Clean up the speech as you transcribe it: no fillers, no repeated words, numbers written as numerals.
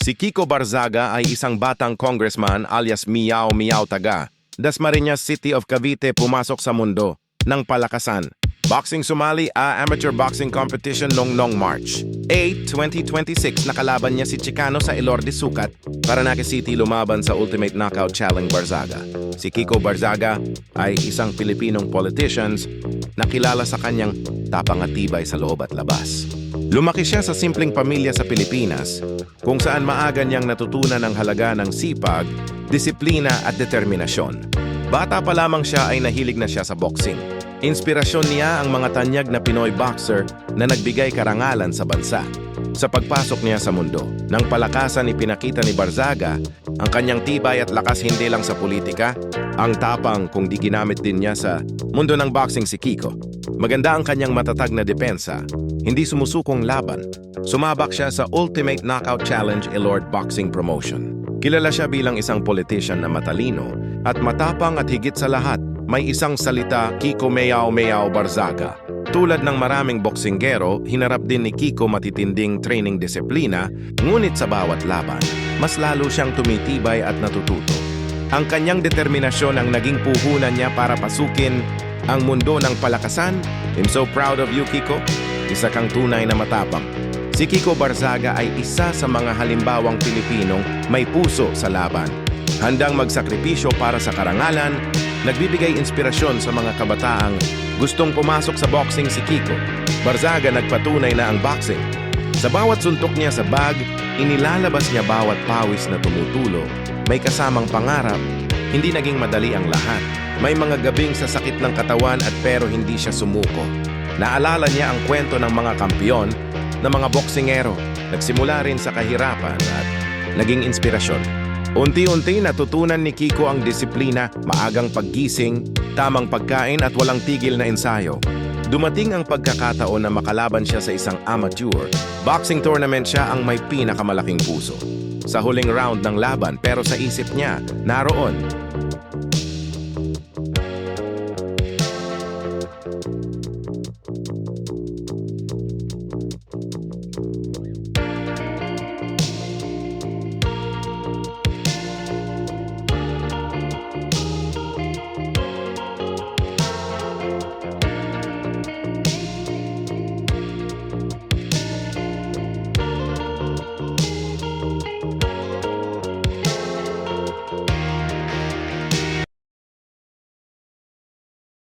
Si Kiko Barzaga ay isang batang congressman alias Miao Miao Taga, Dasmariñas City of Cavite pumasok sa mundo ng palakasan. Boxing sumali amateur boxing competition noong March 8, 2026 nakalaban niya si Chicano sa Elorde Sucat, Paranaque City lumaban sa Ultimate Knockout Challenge Barzaga. Si Kiko Barzaga ay isang Pilipinong politicians na kilala sa kanyang tapang at tibay sa loob at labas. Lumaki siya sa simpleng pamilya sa Pilipinas kung saan maaga niyang natutunan ang halaga ng sipag, disiplina at determinasyon. Bata pa lamang siya ay nahilig na siya sa boxing. Inspirasyon niya ang mga tanyag na Pinoy boxer na nagbigay karangalan sa bansa. Sa pagpasok niya sa mundo, ng palakasan ipinakita ni Barzaga ang kanyang tibay at lakas hindi lang sa politika, ang tapang kung di ginamit din niya sa mundo ng boxing si Kiko. Maganda ang kanyang matatag na depensa, hindi sumusukong laban. Sumabak siya sa Ultimate Knockout Challenge Elorde Boxing Promotion. Kilala siya bilang isang politician na matalino at matapang at higit sa lahat, may isang salita, Kiko Miao Miao Barzaga. Tulad ng maraming boksinggero, hinarap din ni Kiko matitinding training disiplina, ngunit sa bawat laban, mas lalo siyang tumitibay at natututo. Ang kanyang determinasyon ang naging puhunan niya para pasukin ang mundo ng palakasan. I'm so proud of you, Kiko. Isa kang tunay na matapang. Si Kiko Barzaga ay isa sa mga halimbawang Pilipinong may puso sa laban. Handang magsakripisyo para sa karangalan, nagbibigay inspirasyon sa mga kabataang gustong pumasok sa boxing si Kiko. Barzaga nagpatunay na ang boxing. Sa bawat suntok niya sa bag, inilalabas niya bawat pawis na tumutulo. May kasamang pangarap, hindi naging madali ang lahat. May mga gabing sa sakit ng katawan at pero hindi siya sumuko. Naalala niya ang kwento ng mga kampiyon na mga boksingero. Nagsimula rin sa kahirapan at naging inspirasyon. Unti-unti natutunan ni Kiko ang disiplina, maagang paggising, tamang pagkain at walang tigil na ensayo. Dumating ang pagkakataon na makalaban siya sa isang amateur. Boxing tournament siya ang may pinakamalaking puso. Sa huling round ng laban pero sa isip niya, naroon